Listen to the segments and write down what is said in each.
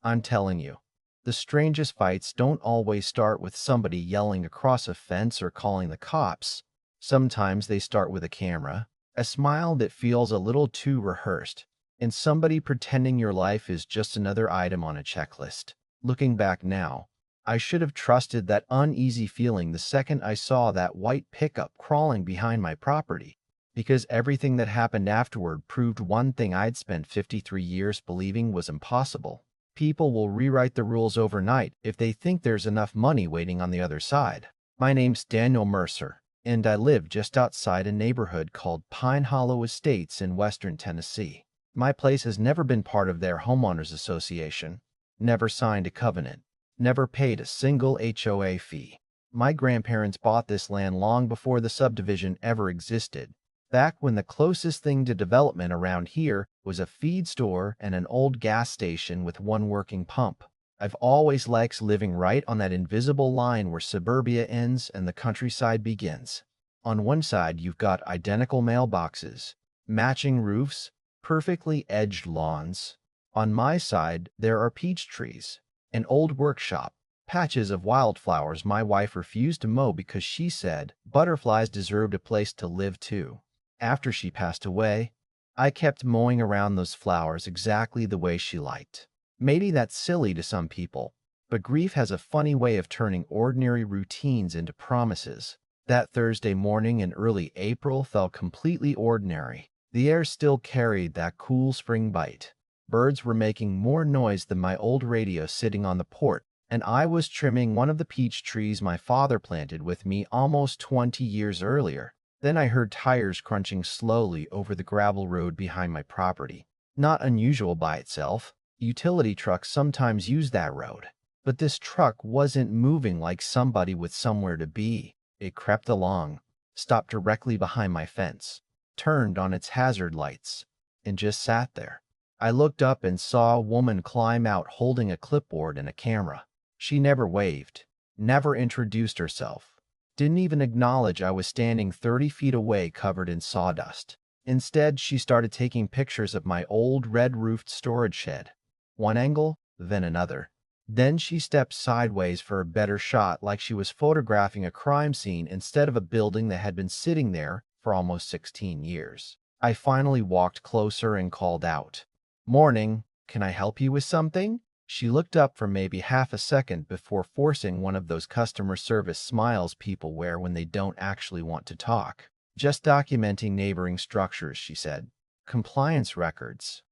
I'm telling you, the strangest fights don't always start with somebody yelling across a fence or calling the cops. Sometimes they start with a camera, a smile that feels a little too rehearsed, and somebody pretending your life is just another item on a checklist. Looking back now, I should have trusted that uneasy feeling the second I saw that white pickup crawling behind my property, because everything that happened afterward proved one thing I'd spent 53 years believing was impossible. People will rewrite the rules overnight if they think there's enough money waiting on the other side. My name's Daniel Mercer, and I live just outside a neighborhood called Pine Hollow Estates in western Tennessee. My place has never been part of their homeowners association, never signed a covenant, never paid a single HOA fee. My grandparents bought this land long before the subdivision ever existed, back when the closest thing to development around here was a feed store and an old gas station with one working pump. I've always liked living right on that invisible line where suburbia ends and the countryside begins. On one side, you've got identical mailboxes, matching roofs, perfectly edged lawns. On my side, there are peach trees, an old workshop, patches of wildflowers my wife refused to mow because she said butterflies deserved a place to live too. After she passed away, I kept mowing around those flowers exactly the way she liked. Maybe that's silly to some people, but grief has a funny way of turning ordinary routines into promises. That Thursday morning in early April felt completely ordinary. The air still carried that cool spring bite. Birds were making more noise than my old radio sitting on the porch, and I was trimming one of the peach trees my father planted with me almost 20 years earlier. Then I heard tires crunching slowly over the gravel road behind my property. Not unusual by itself. Utility trucks sometimes use that road. But this truck wasn't moving like somebody with somewhere to be. It crept along, stopped directly behind my fence, turned on its hazard lights, and just sat there. I looked up and saw a woman climb out holding a clipboard and a camera. She never waved, never introduced herself. Didn't even acknowledge I was standing 30 feet away covered in sawdust. Instead, she started taking pictures of my old red-roofed storage shed. One angle, then another. Then she stepped sideways for a better shot, like she was photographing a crime scene instead of a building that had been sitting there for almost 16 years. I finally walked closer and called out, "Morning, can I help you with something?" She looked up for maybe half a second before forcing one of those customer service smiles people wear when they don't actually want to talk. "Just documenting neighboring structures," she said. "Compliance records."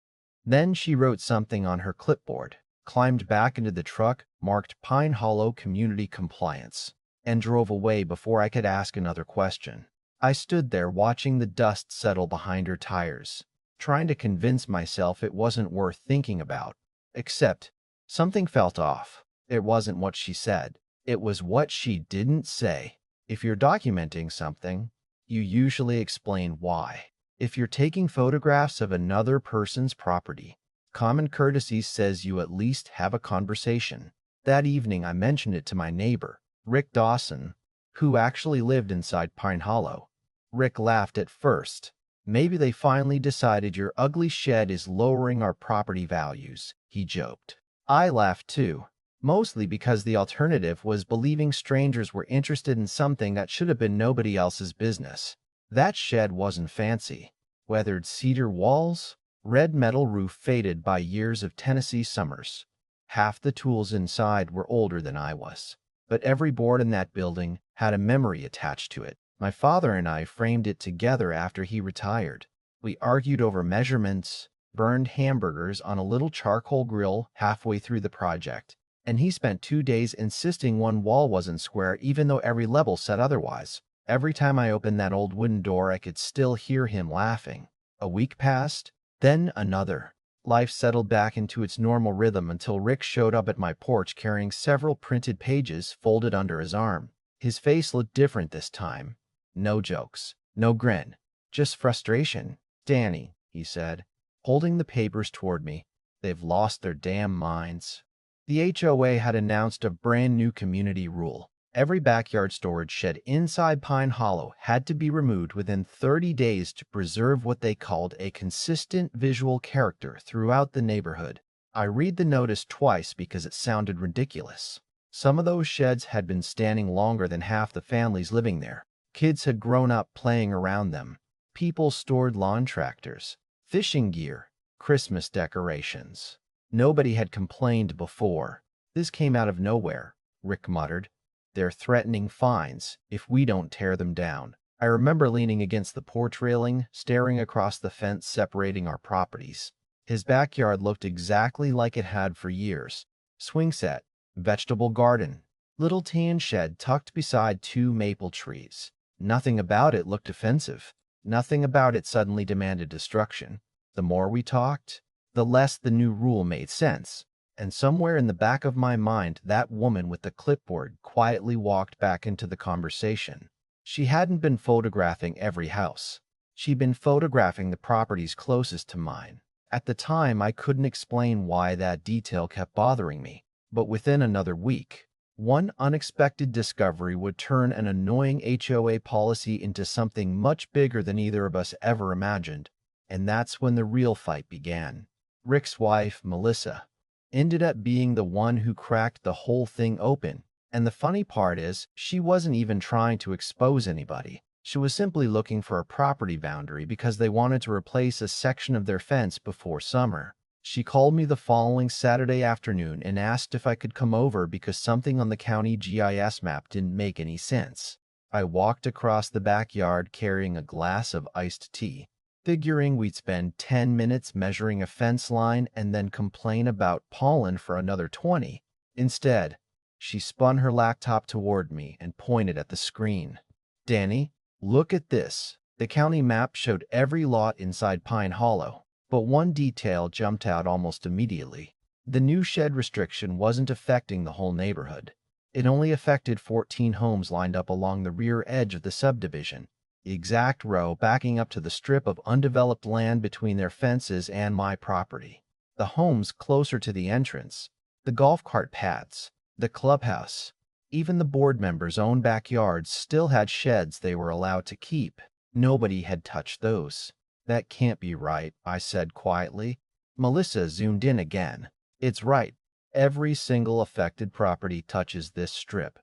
Then she wrote something on her clipboard, climbed back into the truck, marked Pine Hollow Community Compliance, and drove away before I could ask another question. I stood there watching the dust settle behind her tires, trying to convince myself it wasn't worth thinking about. Except, something felt off. It wasn't what she said. It was what she didn't say. If you're documenting something, you usually explain why. If you're taking photographs of another person's property, common courtesy says you at least have a conversation. That evening, I mentioned it to my neighbor, Rick Dawson, who actually lived inside Pine Hollow. Rick laughed at first. "Maybe they finally decided your ugly shed is lowering our property values," he joked. I laughed too, mostly because the alternative was believing strangers were interested in something that should have been nobody else's business. That shed wasn't fancy. Weathered cedar walls, red metal roof faded by years of Tennessee summers. Half the tools inside were older than I was. But every board in that building had a memory attached to it. My father and I framed it together after he retired. We argued over measurements, burned hamburgers on a little charcoal grill halfway through the project, and he spent 2 days insisting one wall wasn't square even though every level said otherwise. Every time I opened that old wooden door, I could still hear him laughing. A week passed, then another. Life settled back into its normal rhythm until Rick showed up at my porch carrying several printed pages folded under his arm. His face looked different this time. No jokes, no grin, just frustration. "Danny," he said, holding the papers toward me, "they've lost their damn minds." The HOA had announced a brand new community rule. Every backyard storage shed inside Pine Hollow had to be removed within 30 days to preserve what they called a consistent visual character throughout the neighborhood. I read the notice twice because it sounded ridiculous. Some of those sheds had been standing longer than half the families living there. Kids had grown up playing around them. People stored lawn tractors, fishing gear, Christmas decorations. Nobody had complained before. This came out of nowhere, Rick muttered. They're threatening fines if we don't tear them down. I remember leaning against the porch railing, staring across the fence separating our properties. His backyard looked exactly like it had for years. Swing set, vegetable garden, little tan shed tucked beside two maple trees. Nothing about it looked offensive. Nothing about it suddenly demanded destruction. The more we talked, the less the new rule made sense. And somewhere in the back of my mind, that woman with the clipboard quietly walked back into the conversation. She hadn't been photographing every house. She'd been photographing the properties closest to mine. At the time, I couldn't explain why that detail kept bothering me. But within another week, one unexpected discovery would turn an annoying HOA policy into something much bigger than either of us ever imagined. And that's when the real fight began. Rick's wife, Melissa, ended up being the one who cracked the whole thing open. And the funny part is, she wasn't even trying to expose anybody. She was simply looking for a property boundary because they wanted to replace a section of their fence before summer. She called me the following Saturday afternoon and asked if I could come over because something on the county GIS map didn't make any sense. I walked across the backyard carrying a glass of iced tea, figuring we'd spend 10 minutes measuring a fence line and then complain about pollen for another 20. Instead, she spun her laptop toward me and pointed at the screen. "Danny, look at this." The county map showed every lot inside Pine Hollow, but one detail jumped out almost immediately. The new shed restriction wasn't affecting the whole neighborhood. It only affected 14 homes lined up along the rear edge of the subdivision, the exact row backing up to the strip of undeveloped land between their fences and my property. The homes closer to the entrance, the golf cart paths, the clubhouse, even the board members' own backyards still had sheds they were allowed to keep. Nobody had touched those. "That can't be right," I said quietly. Melissa zoomed in again. "It's right. Every single affected property touches this strip."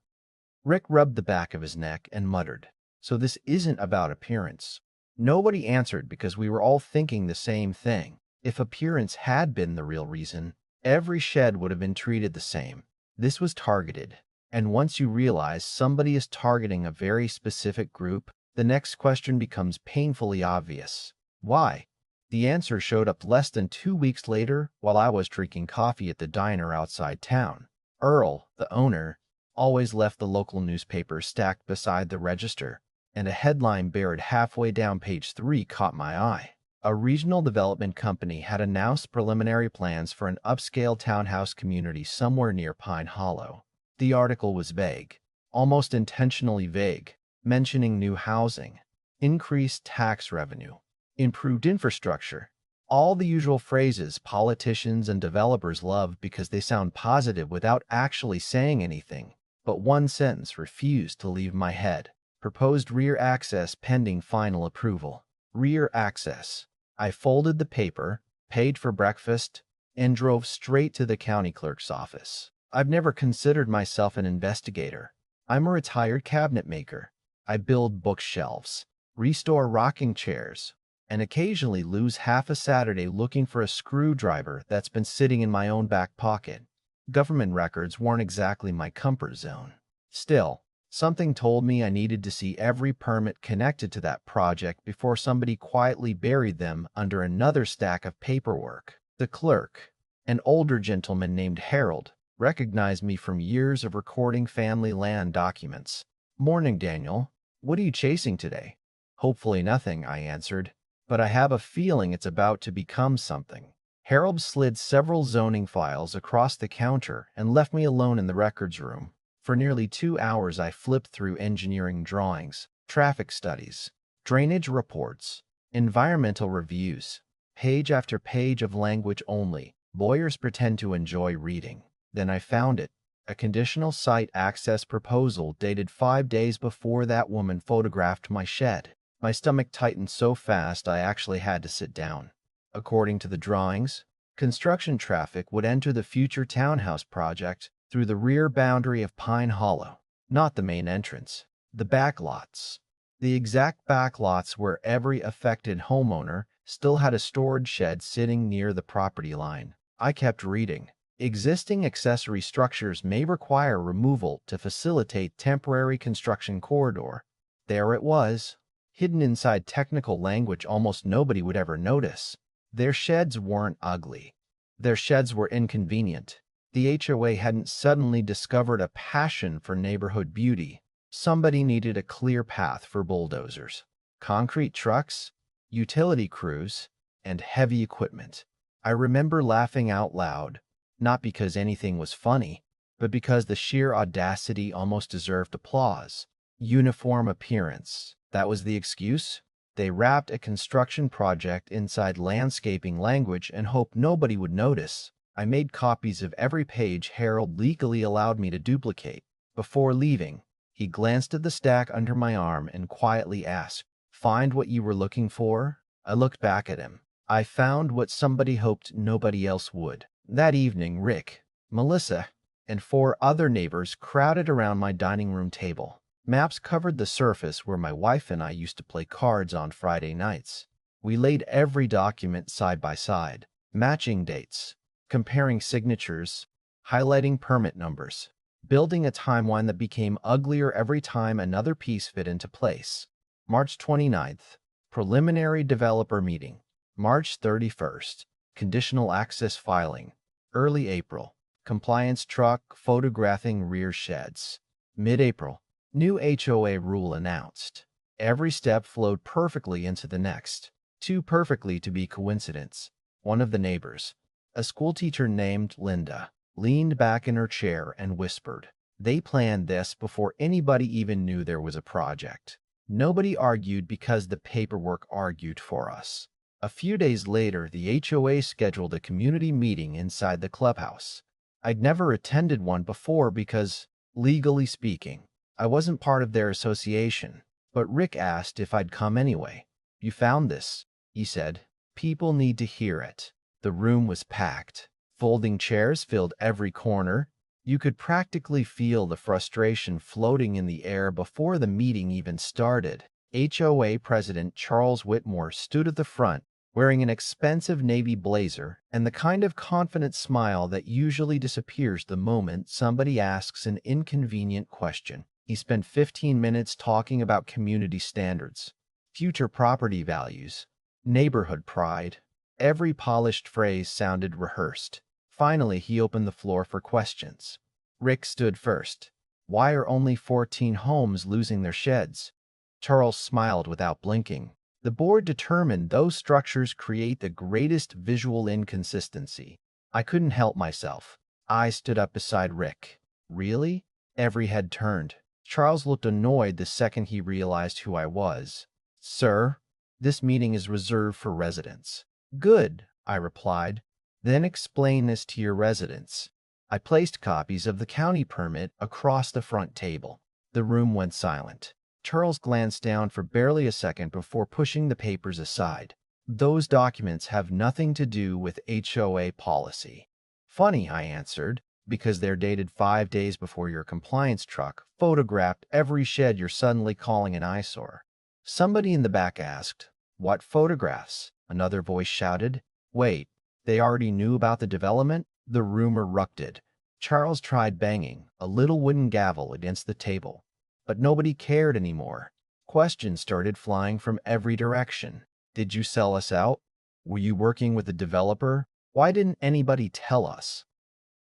Rick rubbed the back of his neck and muttered, "So this isn't about appearance." Nobody answered because we were all thinking the same thing. If appearance had been the real reason, every shed would have been treated the same. This was targeted. And once you realize somebody is targeting a very specific group, the next question becomes painfully obvious. Why? The answer showed up less than 2 weeks later while I was drinking coffee at the diner outside town. Earl, the owner, always left the local newspaper stacked beside the register, and a headline buried halfway down page 3 caught my eye. A regional development company had announced preliminary plans for an upscale townhouse community somewhere near Pine Hollow. The article was vague, almost intentionally vague, mentioning new housing, increased tax revenue, improved infrastructure, all the usual phrases politicians and developers love because they sound positive without actually saying anything. But one sentence refused to leave my head. Proposed rear access pending final approval. Rear access. I folded the paper, paid for breakfast, and drove straight to the county clerk's office. I've never considered myself an investigator. I'm a retired cabinet maker. I build bookshelves, restore rocking chairs, and occasionally lose half a Saturday looking for a screwdriver that's been sitting in my own back pocket. Government records weren't exactly my comfort zone. Still, something told me I needed to see every permit connected to that project before somebody quietly buried them under another stack of paperwork. The clerk, an older gentleman named Harold, recognized me from years of recording family land documents. "Morning, Daniel. What are you chasing today?" "Hopefully nothing," I answered, "but I have a feeling it's about to become something." Harold slid several zoning files across the counter and left me alone in the records room. For nearly 2 hours, I flipped through engineering drawings, traffic studies, drainage reports, environmental reviews, page after page of language only lawyers pretend to enjoy reading. Then I found it, a conditional site access proposal dated 5 days before that woman photographed my shed. My stomach tightened so fast I actually had to sit down. According to the drawings, Construction traffic would enter the future townhouse project through the rear boundary of Pine Hollow, not the main entrance. The back lots. The exact back lots where every affected homeowner still had a storage shed sitting near the property line. I kept reading. Existing accessory structures may require removal to facilitate temporary construction corridor. There it was, hidden inside technical language almost nobody would ever notice. Their sheds weren't ugly. Their sheds were inconvenient. The HOA hadn't suddenly discovered a passion for neighborhood beauty. Somebody needed a clear path for bulldozers, concrete trucks, utility crews, and heavy equipment. I remember laughing out loud, not because anything was funny, but because the sheer audacity almost deserved applause. Uniform appearance. That was the excuse? They wrapped a construction project inside landscaping language and hoped nobody would notice. I made copies of every page Harold legally allowed me to duplicate. Before leaving, he glanced at the stack under my arm and quietly asked, "Find what you were looking for?" I looked back at him. I found what somebody hoped nobody else would. That evening, Rick, Melissa, and 4 other neighbors crowded around my dining room table. Maps covered the surface where my wife and I used to play cards on Friday nights. We laid every document side by side, matching dates, comparing signatures, highlighting permit numbers, building a timeline that became uglier every time another piece fit into place. March 29th, preliminary developer meeting. March 31st, conditional access filing. Early April, compliance truck photographing rear sheds. Mid-April, new HOA rule announced. Every step flowed perfectly into the next, too perfectly to be coincidence. One of the neighbors, a schoolteacher named Linda, leaned back in her chair and whispered, "They planned this before anybody even knew there was a project. Nobody argued because the paperwork argued for us." A few days later, the HOA scheduled a community meeting inside the clubhouse. I'd never attended one before because, legally speaking, I wasn't part of their association, but Rick asked if I'd come anyway. "You found this," he said. "People need to hear it." The room was packed. Folding chairs filled every corner. You could practically feel the frustration floating in the air before the meeting even started. HOA President Charles Whitmore stood at the front, wearing an expensive navy blazer and the kind of confident smile that usually disappears the moment somebody asks an inconvenient question. He spent 15 minutes talking about community standards, future property values, neighborhood pride. Every polished phrase sounded rehearsed. Finally, he opened the floor for questions. Rick stood first. "Why are only 14 homes losing their sheds?" Charles smiled without blinking. "The board determined those structures create the greatest visual inconsistency." I couldn't help myself. I stood up beside Rick. "Really?" Every head turned. Charles looked annoyed the second he realized who I was. "Sir, this meeting is reserved for residents." "Good," I replied. "Then explain this to your residents." I placed copies of the county permit across the front table. The room went silent. Charles glanced down for barely a second before pushing the papers aside. "Those documents have nothing to do with HOA policy." "Funny," I answered, "because they're dated 5 days before your compliance truck photographed every shed you're suddenly calling an eyesore." Somebody in the back asked, "What photographs?" Another voice shouted, "Wait, they already knew about the development?" The room erupted. Charles tried banging a little wooden gavel against the table, but nobody cared anymore. Questions started flying from every direction. "Did you sell us out? Were you working with the developer? Why didn't anybody tell us?"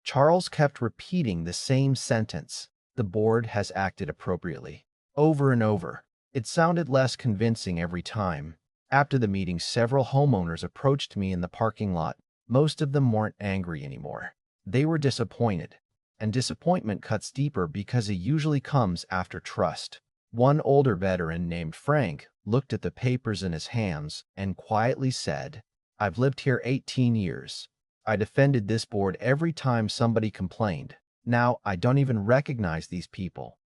Charles kept repeating the same sentence. "The board has acted appropriately." Over and over. It sounded less convincing every time. After the meeting, several homeowners approached me in the parking lot. Most of them weren't angry anymore. They were disappointed. And disappointment cuts deeper because it usually comes after trust. One older veteran named Frank looked at the papers in his hands and quietly said, "I've lived here 18 years. I defended this board every time somebody complained. Now I don't even recognize these people."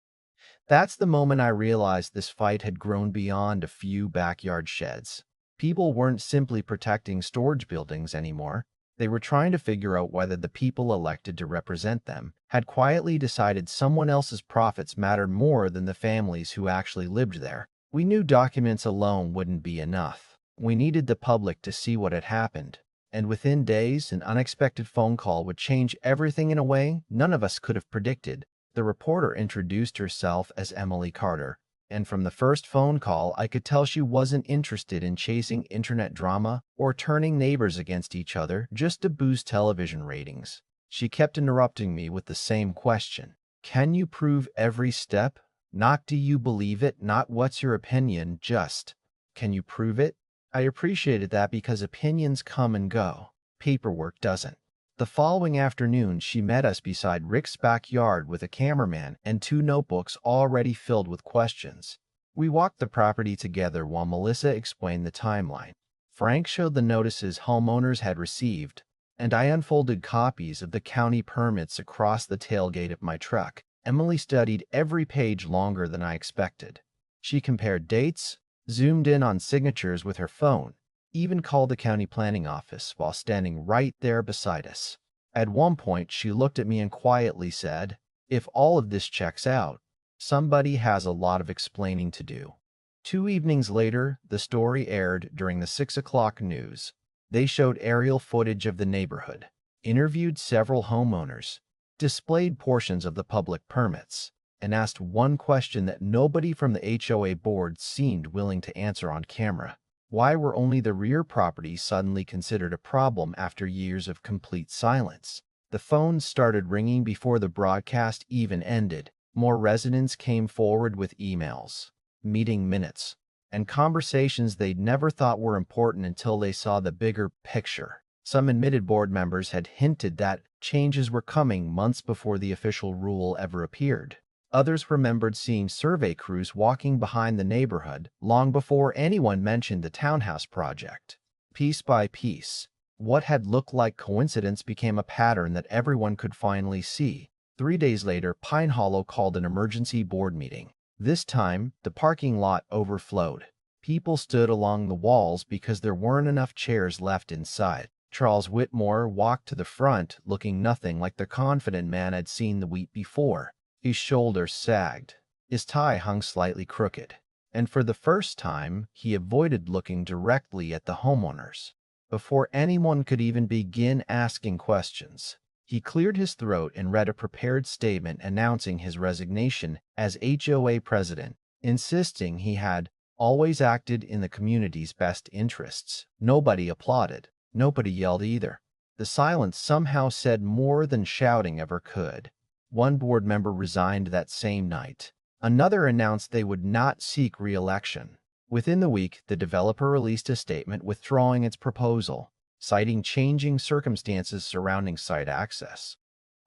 That's the moment I realized this fight had grown beyond a few backyard sheds. People weren't simply protecting storage buildings anymore. They were trying to figure out whether the people elected to represent them had quietly decided someone else's profits mattered more than the families who actually lived there. We knew documents alone wouldn't be enough. We needed the public to see what had happened. And within days, an unexpected phone call would change everything in a way none of us could have predicted. The reporter introduced herself as Emily Carter, and from the first phone call, I could tell she wasn't interested in chasing internet drama or turning neighbors against each other just to boost television ratings. She kept interrupting me with the same question. Can you prove every step? Not do you believe it, not what's your opinion, just, can you prove it? I appreciated that because opinions come and go. Paperwork doesn't. The following afternoon, she met us beside Rick's backyard with a cameraman and 2 notebooks already filled with questions. We walked the property together while Melissa explained the timeline. Frank showed the notices homeowners had received, and I unfolded copies of the county permits across the tailgate of my truck. Emily studied every page longer than I expected. She compared dates, zoomed in on signatures with her phone, even called the county planning office while standing right there beside us. At one point, she looked at me and quietly said, "If all of this checks out, somebody has a lot of explaining to do." 2 evenings later, the story aired during the 6 o'clock news. They showed aerial footage of the neighborhood, interviewed several homeowners, displayed portions of the public permits, and asked one question that nobody from the HOA board seemed willing to answer on camera. Why were only the rear properties suddenly considered a problem after years of complete silence? The phones started ringing before the broadcast even ended. More residents came forward with emails, meeting minutes, and conversations they'd never thought were important until they saw the bigger picture. Some admitted board members had hinted that changes were coming months before the official rule ever appeared. Others remembered seeing survey crews walking behind the neighborhood long before anyone mentioned the townhouse project. Piece by piece, what had looked like coincidence became a pattern that everyone could finally see. 3 days later, Pine Hollow called an emergency board meeting. This time, the parking lot overflowed. People stood along the walls because there weren't enough chairs left inside. Charles Whitmore walked to the front, looking nothing like the confident man I'd seen the week before. His shoulders sagged, his tie hung slightly crooked, and for the first time, he avoided looking directly at the homeowners. Before anyone could even begin asking questions, he cleared his throat and read a prepared statement announcing his resignation as HOA president, insisting he had always acted in the community's best interests. Nobody applauded. Nobody yelled either. The silence somehow said more than shouting ever could. One board member resigned that same night. Another announced they would not seek re-election. Within the week, the developer released a statement withdrawing its proposal, citing changing circumstances surrounding site access.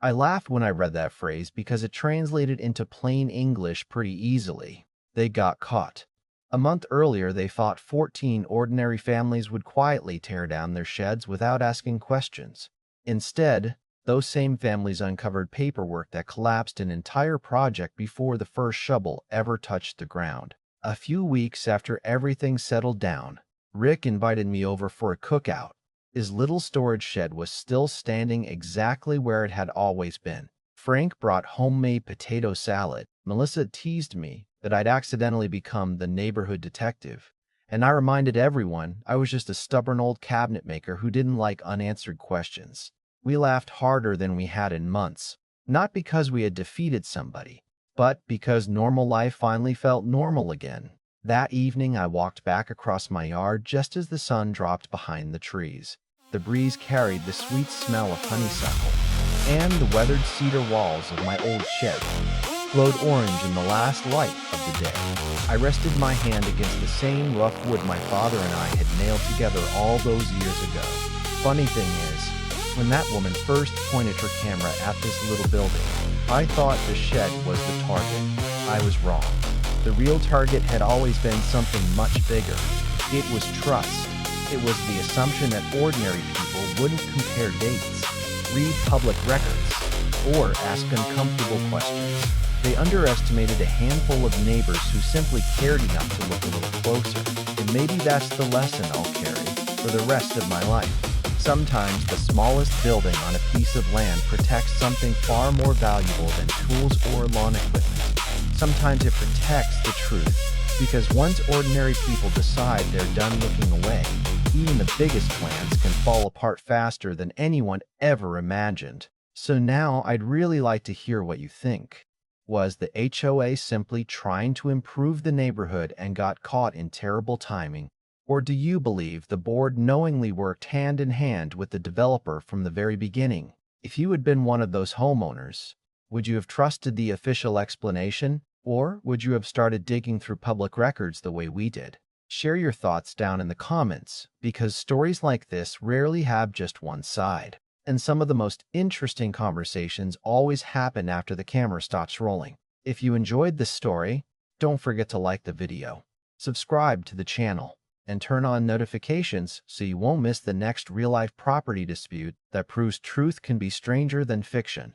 I laughed when I read that phrase because it translated into plain English pretty easily. They got caught. A month earlier, they thought 14 ordinary families would quietly tear down their sheds without asking questions. Instead, those same families uncovered paperwork that collapsed an entire project before the first shovel ever touched the ground. A few weeks after everything settled down, Rick invited me over for a cookout. His little storage shed was still standing exactly where it had always been. Frank brought homemade potato salad. Melissa teased me that I'd accidentally become the neighborhood detective, and I reminded everyone I was just a stubborn old cabinet maker who didn't like unanswered questions. We laughed harder than we had in months, not because we had defeated somebody, but because normal life finally felt normal again. That evening, I walked back across my yard just as the sun dropped behind the trees. The breeze carried the sweet smell of honeysuckle, and the weathered cedar walls of my old shed glowed orange in the last light of the day. I rested my hand against the same rough wood my father and I had nailed together all those years ago. Funny thing is, when that woman first pointed her camera at this little building, I thought the shed was the target. I was wrong. The real target had always been something much bigger. It was trust. It was the assumption that ordinary people wouldn't compare dates, read public records, or ask uncomfortable questions. They underestimated a handful of neighbors who simply cared enough to look a little closer. And maybe that's the lesson I'll carry for the rest of my life. Sometimes the smallest building on a piece of land protects something far more valuable than tools or lawn equipment. Sometimes it protects the truth, because once ordinary people decide they're done looking away, even the biggest plans can fall apart faster than anyone ever imagined. So now I'd really like to hear what you think. Was the HOA simply trying to improve the neighborhood and got caught in terrible timing? Or do you believe the board knowingly worked hand in hand with the developer from the very beginning? If you had been one of those homeowners, would you have trusted the official explanation, or would you have started digging through public records the way we did? Share your thoughts down in the comments, because stories like this rarely have just one side. And some of the most interesting conversations always happen after the camera stops rolling. If you enjoyed this story, don't forget to like the video, subscribe to the channel, and turn on notifications so you won't miss the next real-life property dispute that proves truth can be stranger than fiction.